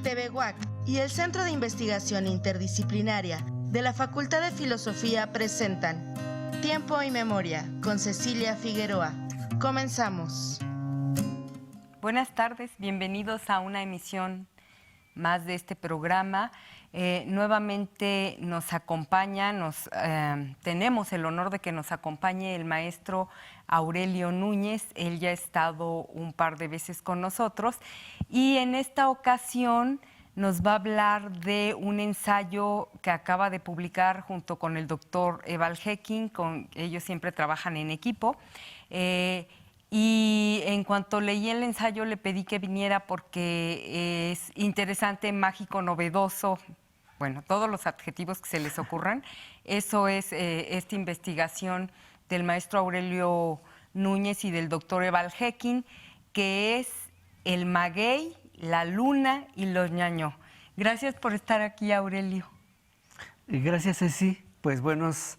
TV UAC y el Centro de Investigación Interdisciplinaria de la Facultad de Filosofía presentan Tiempo y Memoria con Cecilia Figueroa. Comenzamos. Buenas tardes, bienvenidos a una emisión más de este programa. Nuevamente nos acompaña, tenemos el honor de que nos acompañe el maestro Aurelio Núñez. Él ya ha estado un par de veces con nosotros y en esta ocasión nos va a hablar de un ensayo que acaba de publicar junto con el doctor Eval Hecking. Ellos siempre trabajan en equipo. Y en cuanto leí el ensayo le pedí que viniera porque es interesante, mágico, novedoso, bueno, todos los adjetivos que se les ocurran. Eso es esta investigación del maestro Aurelio Núñez y del doctor Eval Hecking, que es el maguey, la luna y los ñañó. Gracias por estar aquí, Aurelio. Gracias, Ceci. Pues buenos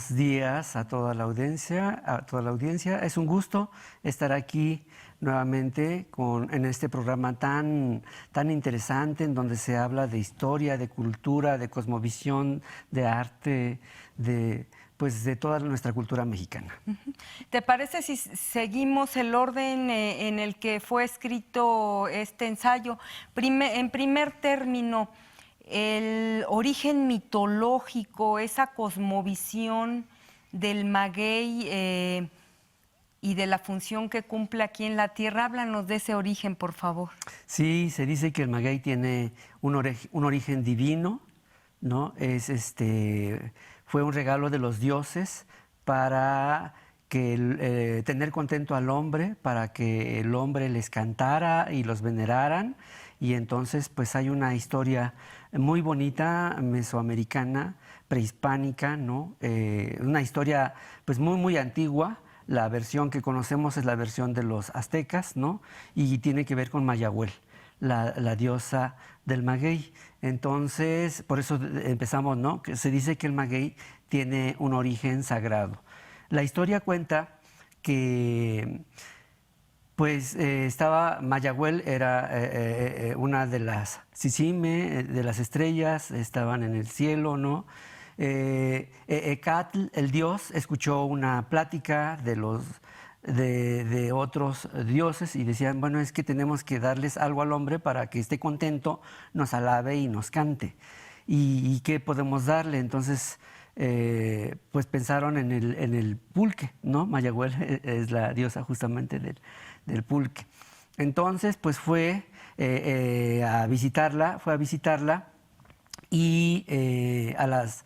días a toda la audiencia. Es un gusto estar aquí nuevamente en este programa tan interesante en donde se habla de historia, de cultura, de cosmovisión, de arte, de toda nuestra cultura mexicana. ¿Te parece si seguimos el orden en el que fue escrito este ensayo? En primer término, el origen mitológico, esa cosmovisión del maguey y de la función que cumple aquí en la tierra. Háblanos de ese origen, por favor. Sí, se dice que el maguey tiene un origen divino, ¿no? Fue un regalo de los dioses para tener contento al hombre, para que el hombre les cantara y los veneraran. Y entonces pues hay una historia muy bonita, mesoamericana, prehispánica, ¿no? Una historia pues muy antigua. La versión que conocemos es la versión de los aztecas, ¿no? Y tiene que ver con Mayahuel, la diosa del maguey. Entonces, por eso empezamos, ¿no? Que se dice que el maguey tiene un origen sagrado. La historia cuenta que estaba Mayahuel, era una de las Tzicime, de las estrellas, estaban en el cielo, ¿no? Ecatl, el dios, escuchó una plática de otros dioses y decían, bueno, es que tenemos que darles algo al hombre para que esté contento, nos alabe y nos cante. ¿Y qué podemos darle? Entonces, pues pensaron en el pulque, ¿no? Mayahuel es la diosa justamente del pulque. Entonces, pues fue a visitarla y a las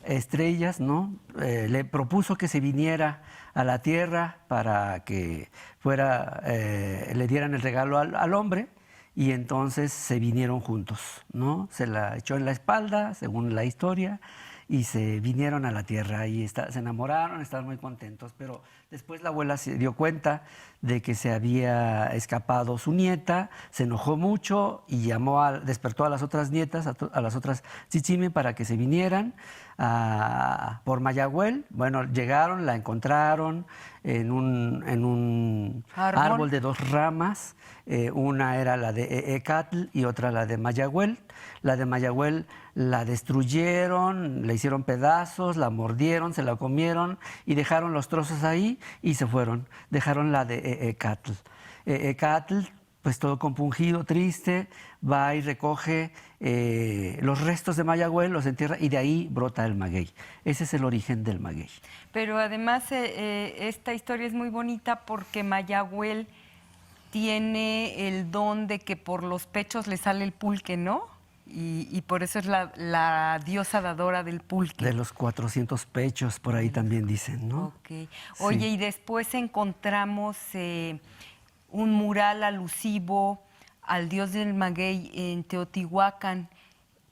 estrellas, ¿no? Le propuso que se viniera a la tierra para que le dieran el regalo al hombre, y entonces se vinieron juntos, ¿no? Se la echó en la espalda, según la historia, y se vinieron a la tierra y se enamoraron, estaban muy contentos, pero después la abuela se dio cuenta de que se había escapado su nieta, se enojó mucho y despertó a las otras nietas, a las otras Tzicime, para que se vinieran por Mayahuel. Bueno, llegaron, la encontraron en un árbol de dos ramas. Una era la de Ecatl y otra la de Mayahuel. La de Mayahuel la destruyeron, la hicieron pedazos, la mordieron, se la comieron y dejaron los trozos ahí y se fueron. Dejaron la de Ecatl. Ecatl, pues todo compungido, triste, va y recoge los restos de Mayahuel, los entierra y de ahí brota el maguey. Ese es el origen del maguey. Pero además esta historia es muy bonita porque Mayahuel tiene el don de que por los pechos le sale el pulque, ¿no? Y por eso es la diosa dadora del pulque. De los 400 pechos, por ahí también dicen, ¿no? Ok. Oye, sí. Y después encontramos un mural alusivo al dios del maguey en Teotihuacán.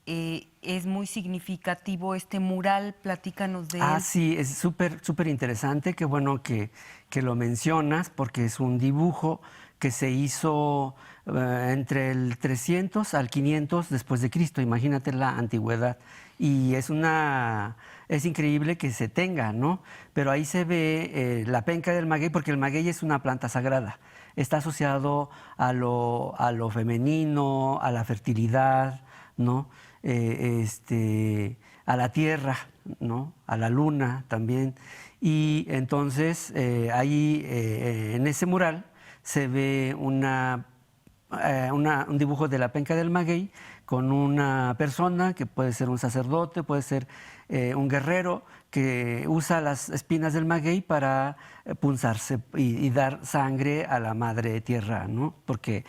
Es muy significativo este mural, platícanos de él. Sí, es súper interesante, qué bueno que lo mencionas, porque es un dibujo que se hizo entre el 300 al 500 después de Cristo, imagínate la antigüedad. Y es increíble que se tenga, ¿no? Pero ahí se ve la penca del maguey, porque el maguey es una planta sagrada. está asociado a lo femenino, a la fertilidad, ¿no? A la tierra, ¿no? A la luna también. Y entonces ahí en ese mural se ve un dibujo de la penca del maguey con una persona que puede ser un sacerdote, puede ser un guerrero que usa las espinas del maguey para punzarse y dar sangre a la madre tierra, ¿no? Porque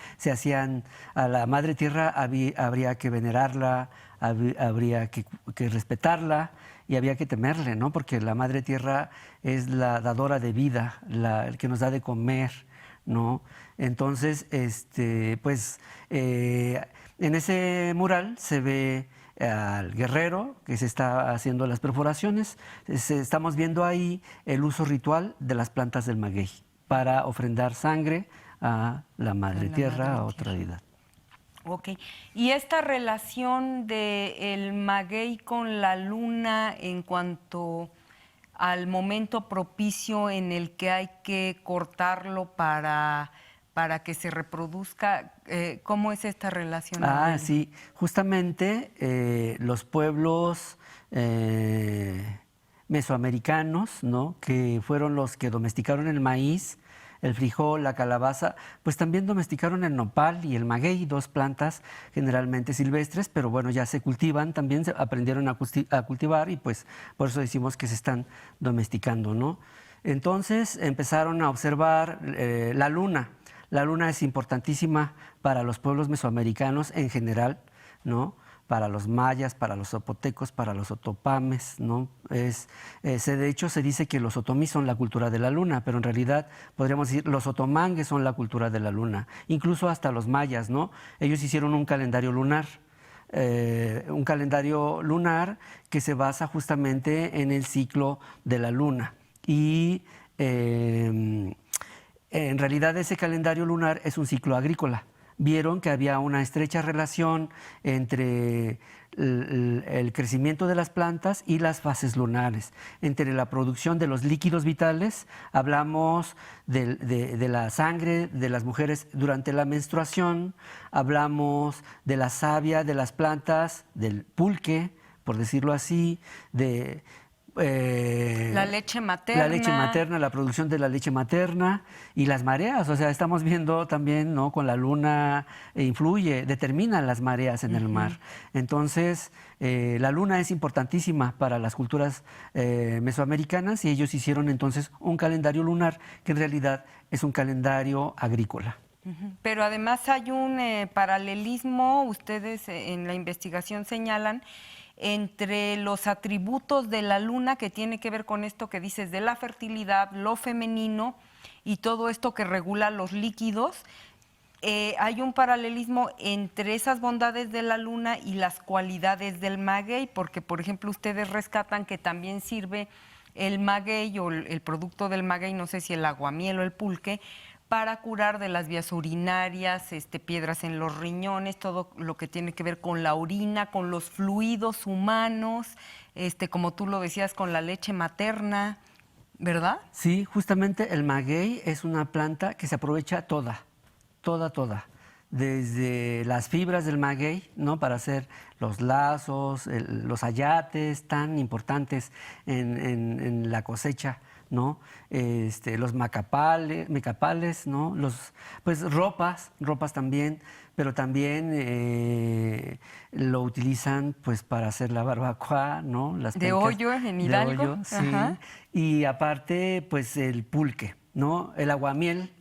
a la madre tierra habría que venerarla, habría que respetarla y había que temerle, ¿no? Porque la madre tierra es la dadora de vida, el que nos da de comer, ¿no? Entonces, en ese mural se ve al guerrero que se está haciendo las perforaciones. Estamos viendo ahí el uso ritual de las plantas del maguey para ofrendar sangre a la madre tierra, a otra deidad. Ok. ¿Y esta relación del maguey con la luna en cuanto al momento propicio en el que hay que cortarlo para que se reproduzca? ¿Cómo es esta relación? Sí, justamente los pueblos mesoamericanos, ¿no? Que fueron los que domesticaron el maíz, el frijol, la calabaza, pues también domesticaron el nopal y el maguey, dos plantas generalmente silvestres, pero bueno, ya se cultivan, también se aprendieron a cultivar y pues por eso decimos que se están domesticando, ¿no? Entonces empezaron a observar la luna. La luna es importantísima para los pueblos mesoamericanos en general, ¿no? Para los mayas, para los zapotecos, para los otopames, ¿no? De hecho, se dice que los otomís son la cultura de la luna, pero en realidad podríamos decir los otomangues son la cultura de la luna, incluso hasta los mayas, ¿no? Ellos hicieron un calendario lunar que se basa justamente en el ciclo de la luna. Y en realidad ese calendario lunar es un ciclo agrícola. Vieron que había una estrecha relación entre el crecimiento de las plantas y las fases lunares, entre la producción de los líquidos vitales. Hablamos de la sangre de las mujeres durante la menstruación, hablamos de la savia de las plantas, del pulque, por decirlo así, la leche materna. La leche materna, la producción de la leche materna y las mareas. O sea, estamos viendo también, ¿no? Con la luna determinan las mareas en el mar. Entonces, la luna es importantísima para las culturas mesoamericanas y ellos hicieron entonces un calendario lunar que en realidad es un calendario agrícola. Pero además hay un paralelismo, ustedes en la investigación señalan, entre los atributos de la luna que tiene que ver con esto que dices de la fertilidad, lo femenino y todo esto que regula los líquidos. Hay un paralelismo entre esas bondades de la luna y las cualidades del maguey, porque por ejemplo ustedes rescatan que también sirve el maguey o el producto del maguey, no sé si el aguamiel o el pulque, para curar de las vías urinarias, piedras en los riñones, todo lo que tiene que ver con la orina, con los fluidos humanos, como tú lo decías, con la leche materna, ¿verdad? Sí, justamente el maguey es una planta que se aprovecha toda. Desde las fibras del maguey, ¿no? Para hacer los lazos, los ayates tan importantes en la cosecha, ¿no? Los mecapales, ¿no? Pues ropas también, pero también lo utilizan pues para hacer la barbacoa, ¿no? Las de hoyo en Hidalgo. De hoyo, sí. Y aparte pues el pulque, ¿no? El aguamiel,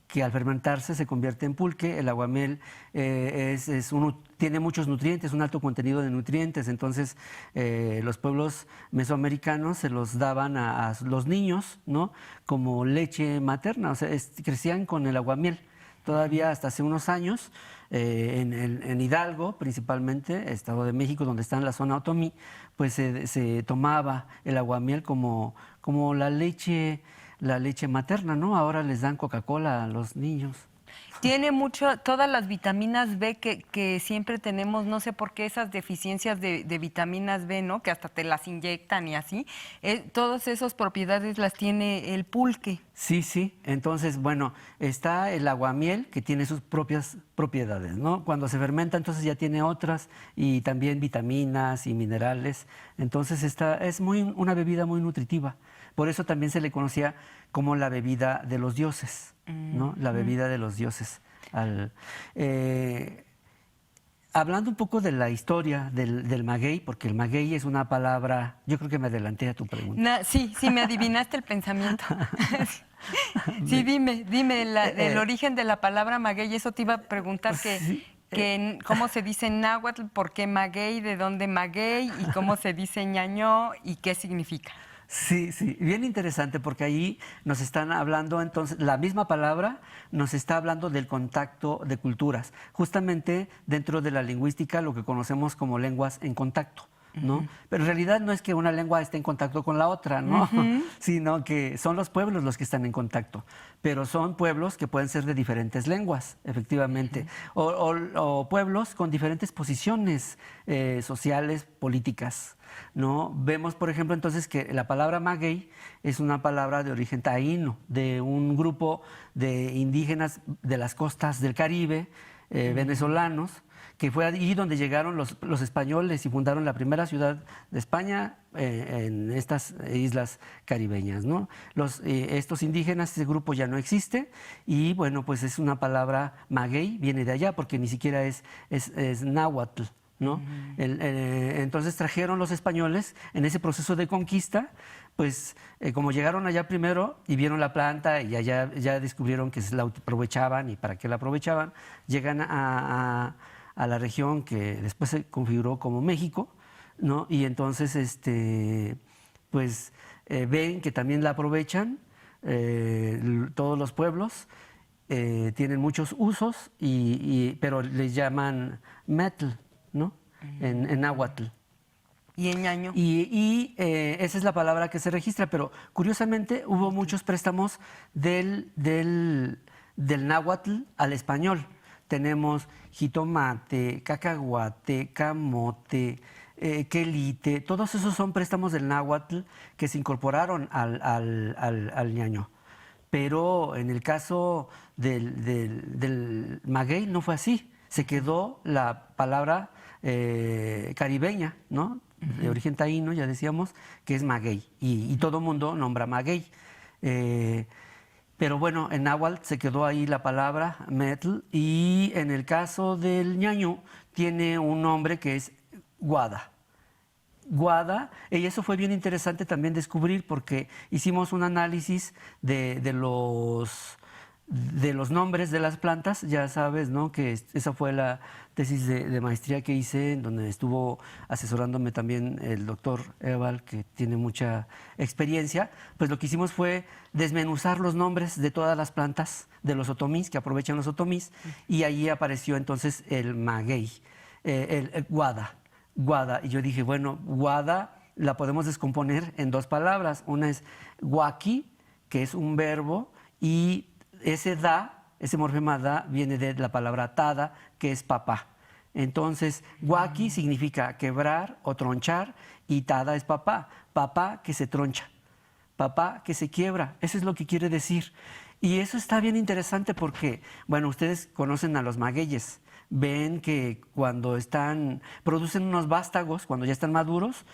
que al fermentarse se convierte en pulque. El aguamiel tiene muchos nutrientes, un alto contenido de nutrientes, entonces los pueblos mesoamericanos se los daban a los niños, ¿no? Como leche materna, o sea, crecían con el aguamiel. Todavía hasta hace unos años, en Hidalgo, principalmente, Estado de México, donde está en la zona otomí, pues se tomaba el aguamiel como la leche materna, ¿no? Ahora les dan Coca-Cola a los niños. Tiene mucho, todas las vitaminas B que siempre tenemos, no sé por qué esas deficiencias de vitaminas B, ¿no? Que hasta te las inyectan y así. Todas esas propiedades las tiene el pulque. Sí, sí. Entonces, bueno, está el aguamiel que tiene sus propias propiedades, ¿no? Cuando se fermenta, entonces ya tiene otras y también vitaminas y minerales. Entonces, es una bebida muy nutritiva. Por eso también se le conocía como la bebida de los dioses, ¿no? La bebida de los dioses. Hablando un poco de la historia del maguey, porque el maguey es una palabra, yo creo que me adelanté a tu pregunta. Sí, me adivinaste el pensamiento. Sí, dime el origen de la palabra maguey. Eso te iba a preguntar cómo se dice en náhuatl, por qué maguey, de dónde maguey y cómo se dice ñañó y qué significa. Sí, sí, bien interesante porque ahí nos están hablando, entonces, la misma palabra nos está hablando del contacto de culturas, justamente dentro de la lingüística lo que conocemos como lenguas en contacto, ¿no? Pero en realidad no es que una lengua esté en contacto con la otra, ¿no? Sino que son los pueblos los que están en contacto, pero son pueblos que pueden ser de diferentes lenguas, efectivamente, o pueblos con diferentes posiciones sociales, políticas, ¿no? Vemos, por ejemplo, entonces que la palabra maguey es una palabra de origen taíno, de un grupo de indígenas de las costas del Caribe, venezolanos, que fue allí donde llegaron los españoles y fundaron la primera ciudad de España en estas islas caribeñas, ¿no? Estos indígenas, ese grupo ya no existe y bueno, pues es una palabra maguey, viene de allá porque ni siquiera es náhuatl, ¿no? Entonces trajeron los españoles en ese proceso de conquista, pues como llegaron allá primero y vieron la planta y allá ya descubrieron que se la aprovechaban y para qué la aprovechaban, llegan a la región que después se configuró como México, ¿no? Y entonces pues ven que también la aprovechan todos los pueblos. Tienen muchos usos, pero les llaman metl, ¿no? En náhuatl. ¿Y en ñaño? Y esa es la palabra que se registra, pero curiosamente hubo muchos préstamos del náhuatl al español. Tenemos jitomate, cacahuate, camote, quelite, todos esos son préstamos del náhuatl que se incorporaron al ñaño. Pero en el caso del maguey no fue así. Se quedó la palabra caribeña, ¿no? De origen taíno, ya decíamos, que es maguey. Y todo mundo nombra maguey. Pero bueno, en náhuatl se quedó ahí la palabra metl. Y en el caso del ñañú tiene un nombre que es guada. Guada, y eso fue bien interesante también descubrir porque hicimos un análisis de los nombres de las plantas, ya sabes, ¿no? Que esa fue la tesis de maestría que hice, en donde estuvo asesorándome también el doctor Eval, que tiene mucha experiencia. Pues lo que hicimos fue desmenuzar los nombres de todas las plantas de los otomís, que aprovechan los otomís, y allí apareció entonces el maguey, el guada. Guada, y yo dije, bueno, guada la podemos descomponer en dos palabras. Una es guaki, que es un verbo, y ese morfema da viene de la palabra tada, que es papá. Entonces, guaki significa quebrar o tronchar y tada es papá. Papá que se troncha, papá que se quiebra. Eso es lo que quiere decir. Y eso está bien interesante porque, bueno, ustedes conocen a los magueyes. Ven que cuando producen unos vástagos, cuando ya están maduros,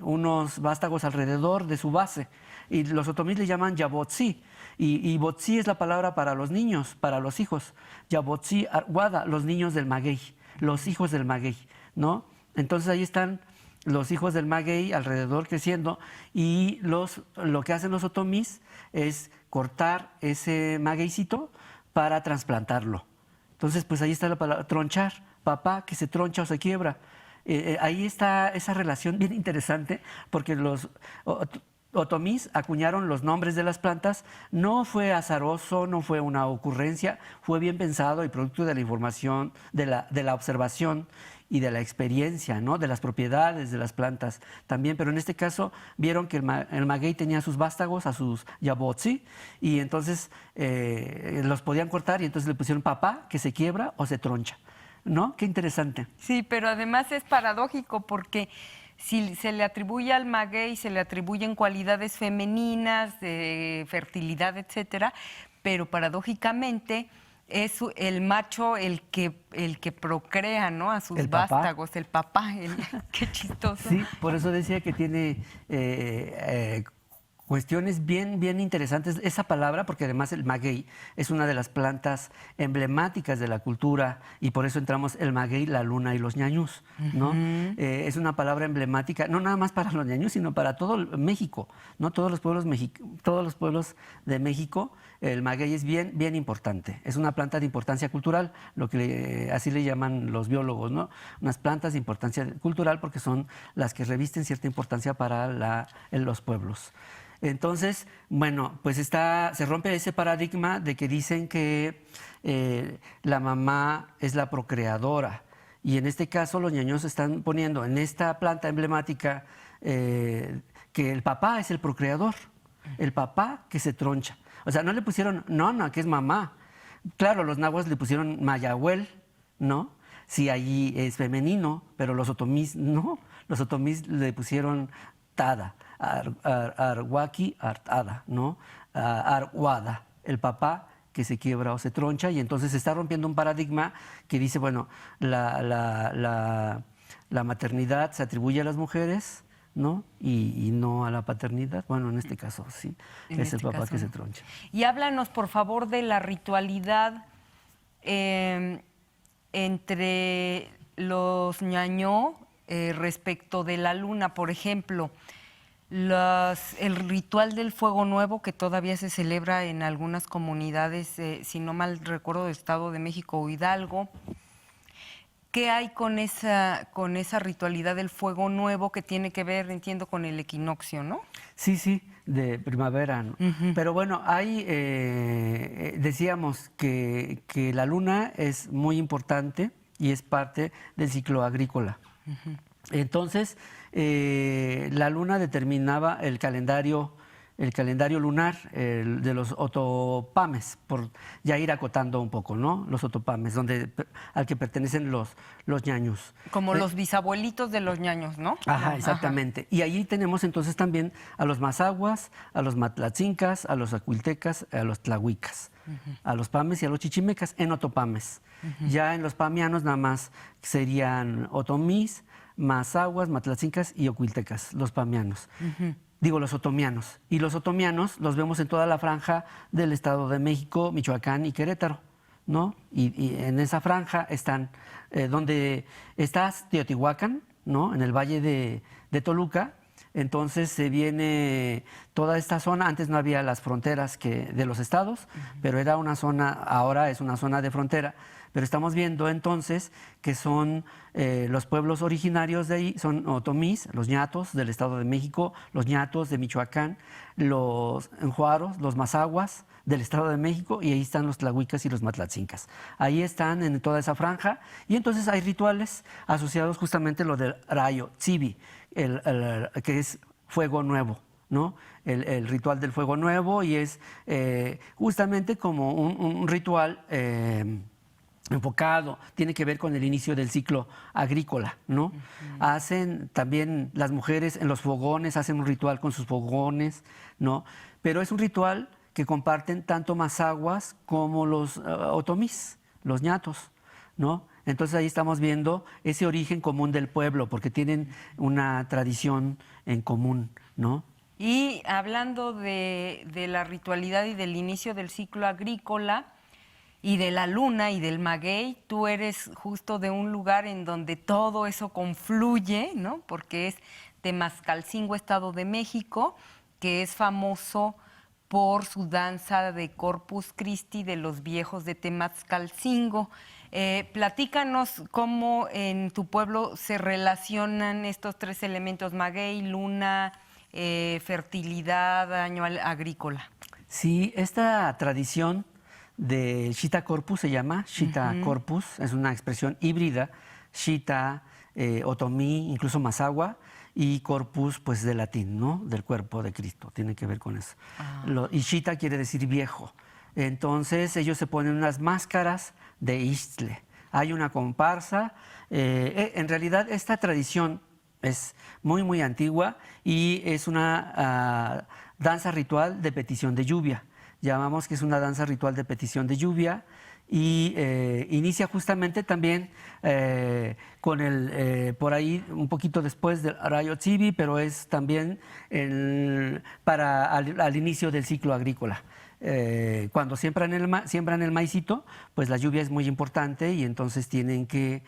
unos vástagos alrededor de su base. Y los otomís le llaman yabotzi. Y botzi es la palabra para los niños, para los hijos. Yabotzi, guada, los niños del maguey, los hijos del maguey, ¿no? Entonces ahí están los hijos del maguey alrededor creciendo y lo que hacen los otomís es cortar ese magueycito para trasplantarlo. Entonces, pues ahí está la palabra tronchar, papá que se troncha o se quiebra. Ahí está esa relación bien interesante porque otomís acuñaron los nombres de las plantas. No fue azaroso, no fue una ocurrencia, fue bien pensado y producto de la información, de la observación y de la experiencia, ¿no? De las propiedades de las plantas también. Pero en este caso vieron que el maguey tenía sus vástagos, a sus yabotzi, y entonces los podían cortar y entonces le pusieron papá, que se quiebra o se troncha, ¿no? Qué interesante. Sí, pero además es paradójico porque si se le atribuye al maguey, se le atribuyen cualidades femeninas, de fertilidad, etcétera, pero paradójicamente es el macho el que procrea, ¿no? A sus vástagos, el papá. Qué chistoso. Sí, por eso decía que tiene cuestiones bien interesantes esa palabra, porque además el maguey es una de las plantas emblemáticas de la cultura y por eso entramos el maguey, la luna y los ñañús, ¿no? Es una palabra emblemática, no nada más para los ñañús, sino para todo México, ¿no? Todos los pueblos de México, el maguey es bien importante. Es una planta de importancia cultural, así le llaman los biólogos, ¿no? Unas plantas de importancia cultural porque son las que revisten cierta importancia para los pueblos. Entonces, bueno, pues se rompe ese paradigma de que dicen que la mamá es la procreadora. Y en este caso los ñaños están poniendo en esta planta emblemática que el papá es el procreador, el papá que se troncha. O sea, no le pusieron nona, que es mamá. Claro, los nahuas le pusieron mayahuel, ¿no? Sí, allí es femenino, pero los otomís no. Los otomís le pusieron tada. Arhuaki, artada, ¿no? Arhuada, el papá que se quiebra o se troncha, y entonces se está rompiendo un paradigma que dice, bueno, la maternidad se atribuye a las mujeres, ¿no? Y no a la paternidad. Bueno, en este caso sí, es el papá que se troncha. Y háblanos, por favor, de la ritualidad entre los ñañó respecto de la luna, por ejemplo. El ritual del Fuego Nuevo, que todavía se celebra en algunas comunidades, si no mal recuerdo, del Estado de México o Hidalgo. ¿Qué hay con esa ritualidad del Fuego Nuevo que tiene que ver, entiendo, con el equinoccio, ¿no? Sí, de primavera, ¿no? Pero bueno, decíamos que la luna es muy importante y es parte del ciclo agrícola. Entonces, la luna determinaba el calendario lunar de los otopames, por ya ir acotando un poco, ¿no? Los otopames, al que pertenecen los ñaños. Como los bisabuelitos de los ñaños, ¿no? Ajá, exactamente. Ajá. Y allí tenemos entonces también a los mazahuas, a los matlatzincas, a los acuiltecas, a los tlahuicas, a los pames y a los chichimecas en otopames. Ya en los pamianos nada más serían otomís, mazahuas, matlatzincas y ocuiltecas, los pamianos. Digo, los otomianos. Y los otomianos los vemos en toda la franja del Estado de México, Michoacán y Querétaro, ¿no? Y en esa franja están, donde está Teotihuacán, ¿no? En el valle de Toluca. Entonces se viene toda esta zona. Antes no había las fronteras de los estados, pero era una zona, ahora es una zona de frontera. Pero estamos viendo entonces que son los pueblos originarios de ahí, son otomís, los ñatos del Estado de México, los ñatos de Michoacán, los enjuaros, los mazahuas del Estado de México, y ahí están los tlahuicas y los matlatzincas. Ahí están en toda esa franja, y entonces hay rituales asociados justamente a lo del rayo, tzivi, que es fuego nuevo, ¿no? El ritual del fuego nuevo, y es justamente como un ritual enfocado, tiene que ver con el inicio del ciclo agrícola, ¿no? Hacen también las mujeres en los fogones, hacen un ritual con sus fogones, ¿no? Pero es un ritual que comparten tanto mazahuas como los otomís, los ñatos, ¿no? Entonces ahí estamos viendo ese origen común del pueblo, porque tienen una tradición en común, ¿no? Y hablando de la ritualidad y del inicio del ciclo agrícola, y de la luna y del maguey, tú eres justo de un lugar en donde todo eso confluye, ¿no? Porque es Temascalcingo, Estado de México, que es famoso por su danza de Corpus Christi de los viejos de Temascalcingo. Platícanos cómo en tu pueblo se relacionan estos tres elementos, maguey, luna, fertilidad, año agrícola. Sí, esta tradición del Shita Corpus se llama, Shita Corpus, es una expresión híbrida, Shita, Otomí, incluso Mazahua, y Corpus, pues de latín, ¿no? Del cuerpo de Cristo, tiene que ver con eso. Y Shita quiere decir viejo. Entonces ellos se ponen unas máscaras de Ixtle. Hay una comparsa. En realidad esta tradición es muy, muy antigua y es una danza ritual de petición de lluvia. Llamamos que es una danza ritual de petición de lluvia y inicia justamente también con por ahí un poquito después del Rayo Tzivi, pero es también al inicio del ciclo agrícola. Cuando siembran el maicito, pues la lluvia es muy importante y entonces tienen que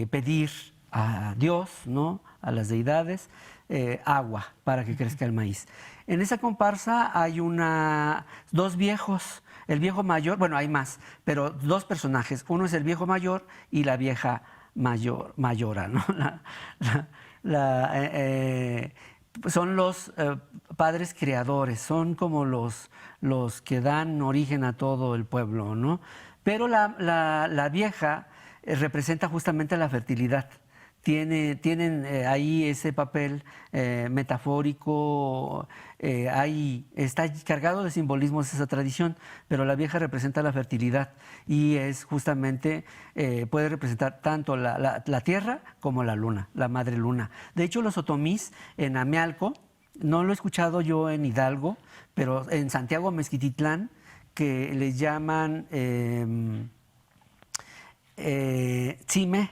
pedir a Dios, ¿no? A las deidades, agua para que crezca el maíz. En esa comparsa hay dos viejos, el viejo mayor, bueno, hay más, pero dos personajes. Uno es el viejo mayor y la vieja mayora, ¿no? Son los padres creadores, son como los que dan origen a todo el pueblo, ¿no? Pero la vieja representa justamente la fertilidad. Tienen ahí ese papel metafórico, está cargado de simbolismos esa tradición, pero la vieja representa la fertilidad y es justamente, puede representar tanto la tierra como la luna, la madre luna. De hecho, los otomís en Amealco, no lo he escuchado yo en Hidalgo, pero en Santiago Mezquititlán, que les llaman tzime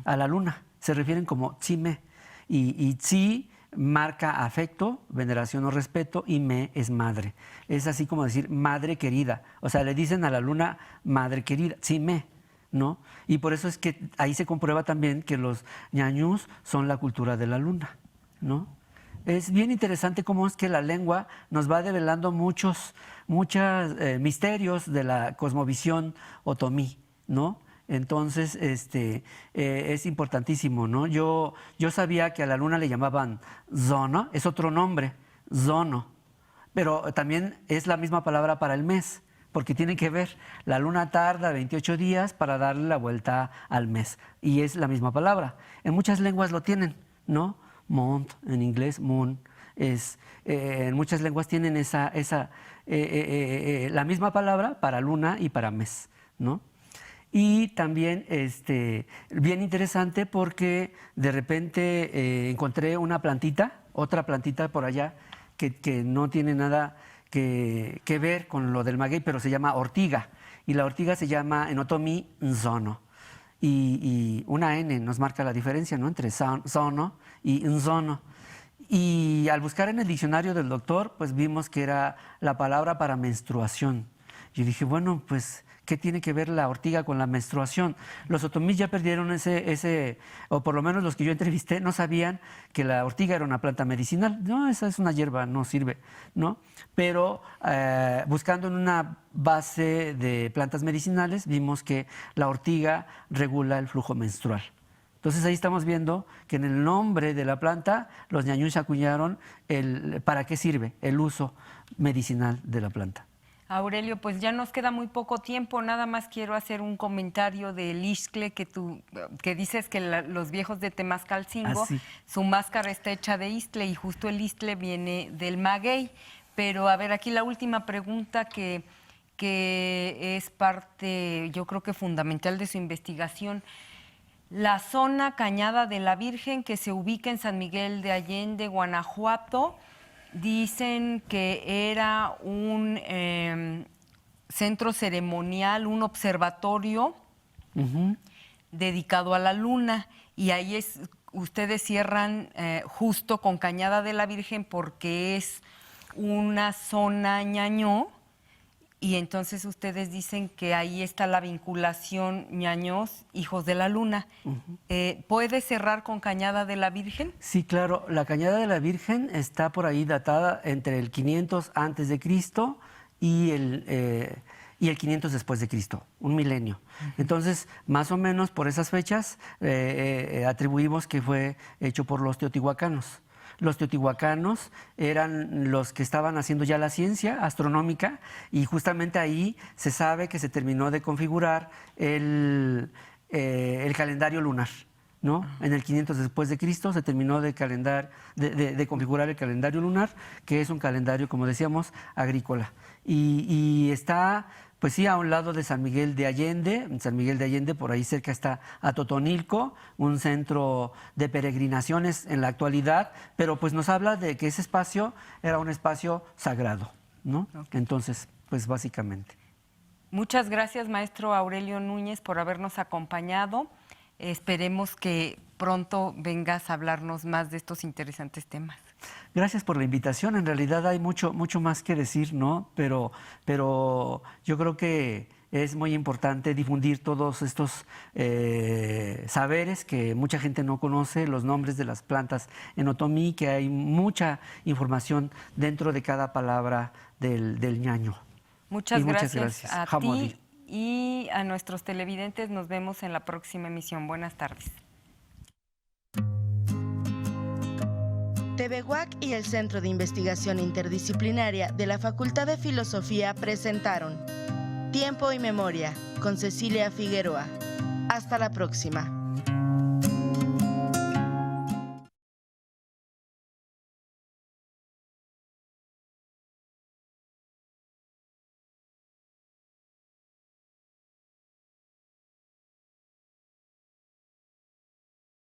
a la luna. Se refieren como tzime, y tzi marca afecto, veneración o respeto, y me es madre. Es así como decir madre querida. O sea, le dicen a la luna madre querida, tzime, ¿no? Y por eso es que ahí se comprueba también que los ñañús son la cultura de la luna, ¿no? Es bien interesante cómo es que la lengua nos va develando muchos misterios de la cosmovisión otomí, ¿no? Entonces, es importantísimo, ¿no? Yo sabía que a la luna le llamaban zono, es otro nombre, zono, pero también es la misma palabra para el mes, porque tiene que ver, la luna tarda 28 días para darle la vuelta al mes, y es la misma palabra. En muchas lenguas lo tienen, ¿no? Mont, en inglés, moon, en muchas lenguas tienen la misma palabra para luna y para mes, ¿no? Y también, bien interesante porque de repente encontré otra plantita por allá que no tiene nada que ver con lo del maguey, pero se llama ortiga. Y la ortiga se llama en otomí nzono. Y una N nos marca la diferencia, ¿no? Entre zono y nzono. Y al buscar en el diccionario del doctor, pues vimos que era la palabra para menstruación. Yo dije, bueno, pues, ¿qué tiene que ver la ortiga con la menstruación? Los otomís ya perdieron o por lo menos los que yo entrevisté, no sabían que la ortiga era una planta medicinal. No, esa es una hierba, no sirve, ¿no? Pero buscando en una base de plantas medicinales, vimos que la ortiga regula el flujo menstrual. Entonces ahí estamos viendo que en el nombre de la planta, los ñañús acuñaron para qué sirve el uso medicinal de la planta. Aurelio, pues ya nos queda muy poco tiempo, nada más quiero hacer un comentario del Ixtle que dices que los viejos de Temascalcingo, su máscara está hecha de Ixtle y justo el Ixtle viene del maguey. Pero a ver, aquí la última pregunta que es parte, yo creo que fundamental de su investigación. La zona Cañada de la Virgen, que se ubica en San Miguel de Allende, Guanajuato, dicen que era un centro ceremonial, un observatorio dedicado a la luna. Y ahí ustedes cierran justo con Cañada de la Virgen porque es una zona ñañó. Y entonces ustedes dicen que ahí está la vinculación ñañós, hijos de la luna. ¿Puede cerrar con Cañada de la Virgen? Sí, claro. La Cañada de la Virgen está por ahí datada entre el 500 antes de Cristo y el 500 después de Cristo, un milenio. Entonces, más o menos por esas fechas atribuimos que fue hecho por los teotihuacanos. los teotihuacanos eran los que estaban haciendo ya la ciencia astronómica, y justamente ahí se sabe que se terminó de configurar el calendario lunar, ¿no? En el 500 después de Cristo se terminó de configurar el calendario lunar, que es un calendario, como decíamos, agrícola. Y está, pues sí, a un lado de San Miguel de Allende. En San Miguel de Allende, por ahí cerca, está Atotonilco, un centro de peregrinaciones en la actualidad, pero pues nos habla de que ese espacio era un espacio sagrado, ¿no? Okay. Entonces, pues básicamente. Muchas gracias, maestro Aurelio Núñez, por habernos acompañado. Esperemos que pronto vengas a hablarnos más de estos interesantes temas. Gracias por la invitación. En realidad hay mucho más que decir, ¿no? Pero yo creo que es muy importante difundir todos estos saberes que mucha gente no conoce, los nombres de las plantas en otomí, que hay mucha información dentro de cada palabra del ñaño. Muchas gracias a ti y a nuestros televidentes. Nos vemos en la próxima emisión. Buenas tardes. TV UAC y el Centro de Investigación Interdisciplinaria de la Facultad de Filosofía presentaron Tiempo y Memoria con Cecilia Figueroa. Hasta la próxima.